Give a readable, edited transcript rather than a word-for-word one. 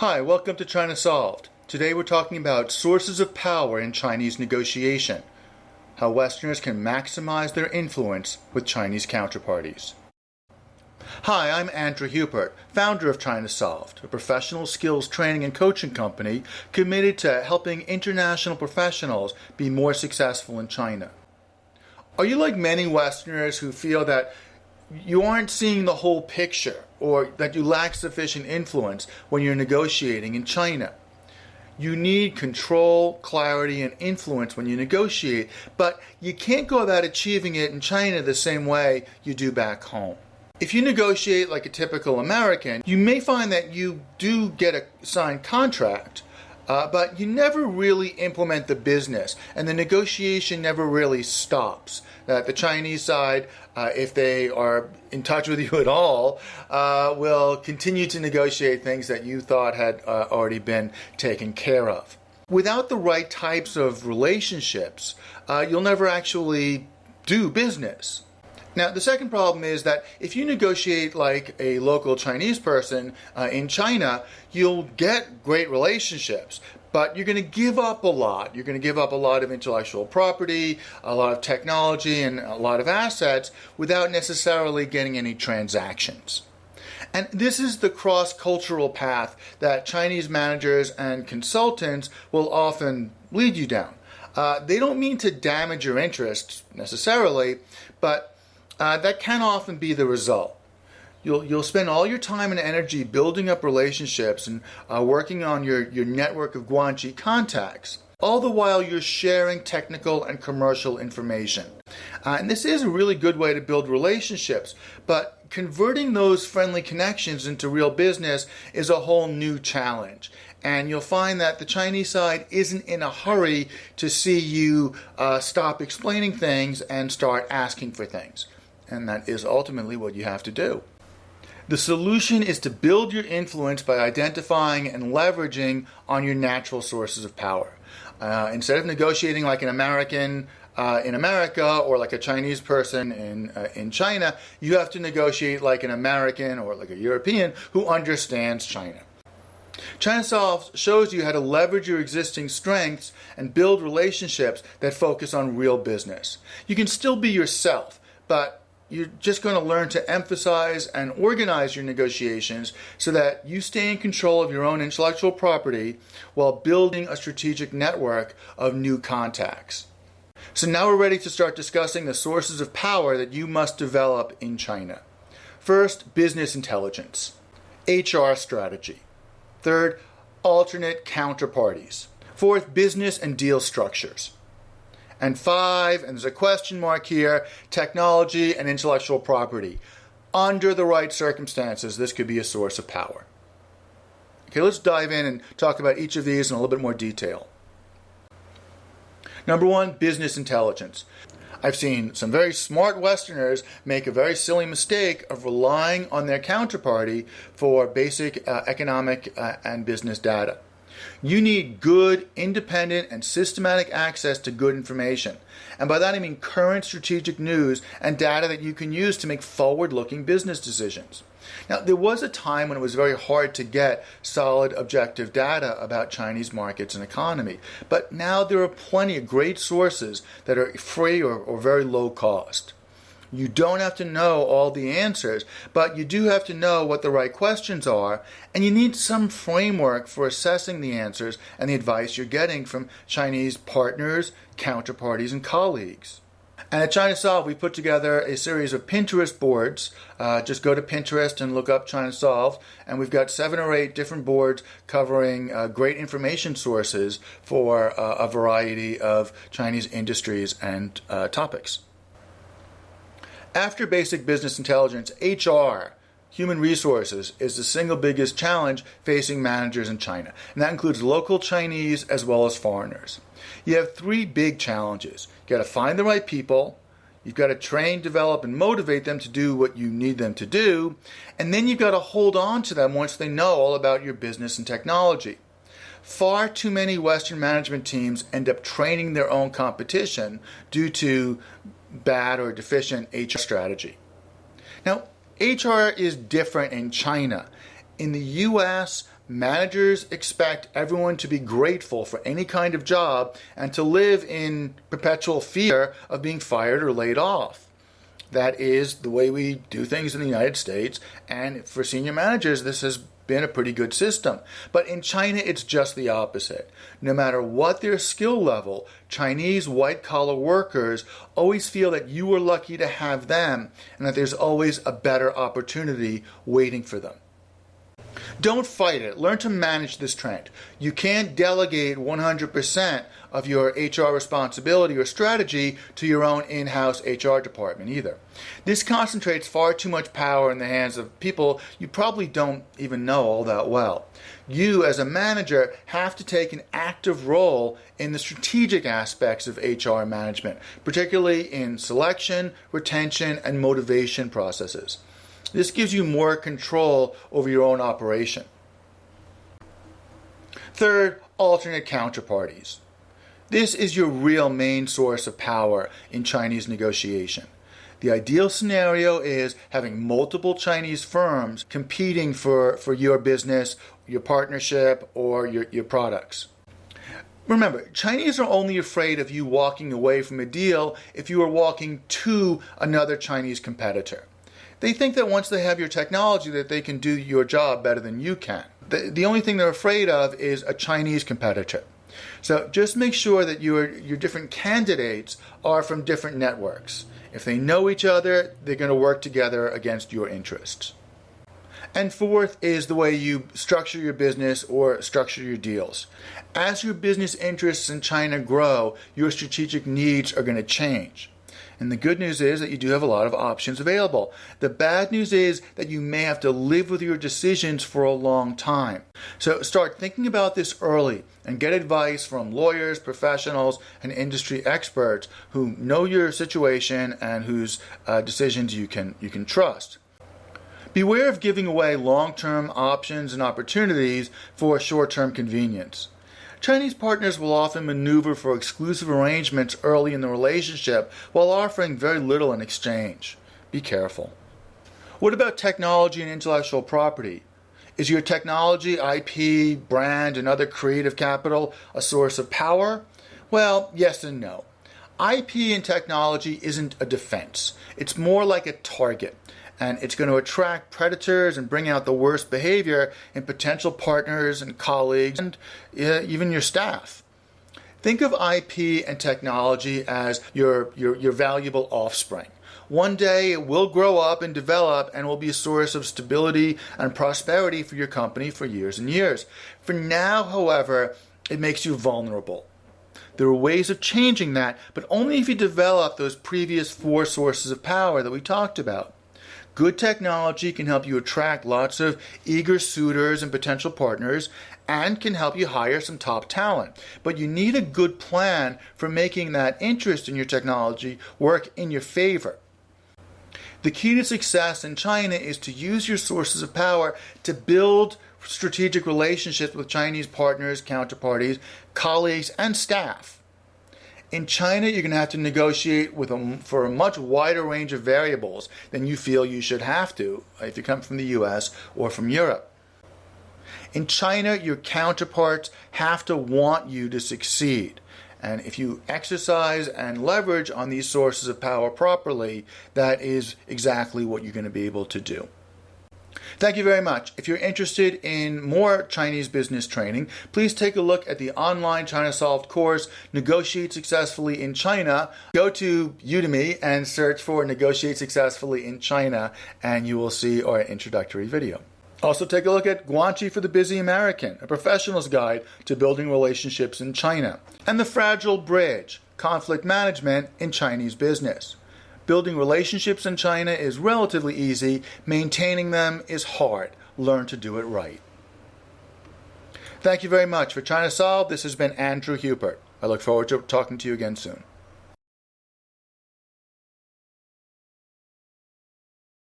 Hi, welcome to ChinaSolved. Today we're talking about sources of power in Chinese negotiation, how Westerners can maximize their influence with Chinese counterparties. Hi, I'm Andrew Hupert, founder of ChinaSolved, a professional skills training and coaching company committed to helping international professionals be more successful in China. Are you like many Westerners who feel that you aren't seeing the whole picture or that you lack sufficient influence when you're negotiating in China? You need control, clarity, and influence when you negotiate, but you can't go about achieving it in China the same way you do back home. If you negotiate like a typical American, you may find that you do get a signed contract, but you never really implement the business, and the negotiation never really stops. The Chinese side, if they are in touch with you at all, will continue to negotiate things that you thought had already been taken care of. Without the right types of relationships, you'll never actually do business. Now, the second problem is that if you negotiate like a local Chinese person in China, you'll get great relationships, but you're going to give up a lot. You're going to give up a lot of intellectual property, a lot of technology, and a lot of assets without necessarily getting any transactions. And this is the cross-cultural path that Chinese managers and consultants will often lead you down. They don't mean to damage your interests necessarily, but that can often be the result. You'll spend all your time and energy building up relationships and working on your network of Guanxi contacts, all the while you're sharing technical and commercial information. And this is a really good way to build relationships, but converting those friendly connections into real business is a whole new challenge. And you'll find that the Chinese side isn't in a hurry to see you stop explaining things and start asking for things. And that is ultimately what you have to do. The solution is to build your influence by identifying and leveraging on your natural sources of power. Instead of negotiating like an American in America or like a Chinese person in China, you have to negotiate like an American or like a European who understands China. ChinaSolved shows you how to leverage your existing strengths and build relationships that focus on real business. You can still be yourself, but you're just going to learn to emphasize and organize your negotiations so that you stay in control of your own intellectual property while building a strategic network of new contacts. So now we're ready to start discussing the sources of power that you must develop in China. First, business intelligence. HR strategy. Third, alternate counterparties. Fourth, business and deal structures. And 5, and there's a question mark here, technology and intellectual property. Under the right circumstances, this could be a source of power. Okay, let's dive in and talk about each of these in a little bit more detail. Number 1, business intelligence. I've seen some very smart Westerners make a very silly mistake of relying on their counterparty for basic economic and business data. You need good, independent, and systematic access to good information. And by that I mean current strategic news and data that you can use to make forward-looking business decisions. Now, there was a time when it was very hard to get solid, objective data about Chinese markets and economy. But now there are plenty of great sources that are free or very low cost. You don't have to know all the answers, but you do have to know what the right questions are, and you need some framework for assessing the answers and the advice you're getting from Chinese partners, counterparties, and colleagues. And at ChinaSolved, we put together a series of Pinterest boards. Just go to Pinterest and look up ChinaSolved, and we've got 7 or 8 different boards covering great information sources for a variety of Chinese industries and topics. After basic business intelligence, HR, human resources, is the single biggest challenge facing managers in China. And that includes local Chinese as well as foreigners. You have 3 big challenges. You've got to find the right people, you've got to train, develop, and motivate them to do what you need them to do, and then you've got to hold on to them once they know all about your business and technology. Far too many Western management teams end up training their own competition due to bad or deficient HR strategy. Now, HR is different in China. In the US, managers expect everyone to be grateful for any kind of job and to live in perpetual fear of being fired or laid off. That is the way we do things in the United States, and for senior managers, this has been a pretty good system. But in China, it's just the opposite. No matter what their skill level, Chinese white-collar workers always feel that you are lucky to have them and that there's always a better opportunity waiting for them. Don't fight it. Learn to manage this trend. You can't delegate 100% of your HR responsibility or strategy to your own in-house HR department either. This concentrates far too much power in the hands of people you probably don't even know all that well. You, as a manager, have to take an active role in the strategic aspects of HR management, particularly in selection, retention, and motivation processes. This gives you more control over your own operation. Third, alternate counterparties. This is your real main source of power in Chinese negotiation. The ideal scenario is having multiple Chinese firms competing for your business, your partnership, or your products. Remember, Chinese are only afraid of you walking away from a deal if you are walking to another Chinese competitor. They think that once they have your technology that they can do your job better than you can. The only thing they're afraid of is a Chinese competitor. So just make sure that your different candidates are from different networks. If they know each other, they're going to work together against your interests. And fourth is the way you structure your business or structure your deals. As your business interests in China grow, your strategic needs are going to change. And the good news is that you do have a lot of options available. The bad news is that you may have to live with your decisions for a long time. So start thinking about this early and get advice from lawyers, professionals, and industry experts who know your situation and whose decisions you can trust. Beware of giving away long-term options and opportunities for short-term convenience. Chinese partners will often maneuver for exclusive arrangements early in the relationship while offering very little in exchange. Be careful. What about technology and intellectual property? Is your technology, IP, brand, and other creative capital a source of power? Well, yes and no. IP and technology isn't a defense. It's more like a target. And it's going to attract predators and bring out the worst behavior in potential partners and colleagues and even your staff. Think of IP and technology as your valuable offspring. One day it will grow up and develop and will be a source of stability and prosperity for your company for years and years. For now, however, it makes you vulnerable. There are ways of changing that, but only if you develop those previous 4 sources of power that we talked about. Good technology can help you attract lots of eager suitors and potential partners and can help you hire some top talent. But you need a good plan for making that interest in your technology work in your favor. The key to success in China is to use your sources of power to build strategic relationships with Chinese partners, counterparties, colleagues, and staff. In China, you're going to have to negotiate for a much wider range of variables than you feel you should have to if you come from the US or from Europe. In China, your counterparts have to want you to succeed. And if you exercise and leverage on these sources of power properly, that is exactly what you're going to be able to do. Thank you very much. If you're interested in more Chinese business training, please take a look at the online ChinaSolved course, Negotiate Successfully in China. Go to Udemy and search for Negotiate Successfully in China, and you will see our introductory video. Also take a look at Guanxi for the Busy American, a professional's guide to building relationships in China, and The Fragile Bridge, Conflict Management in Chinese Business. Building relationships in China is relatively easy. Maintaining them is hard. Learn to do it right. Thank you very much. For ChinaSolved, this has been Andrew Hupert. I look forward to talking to you again soon.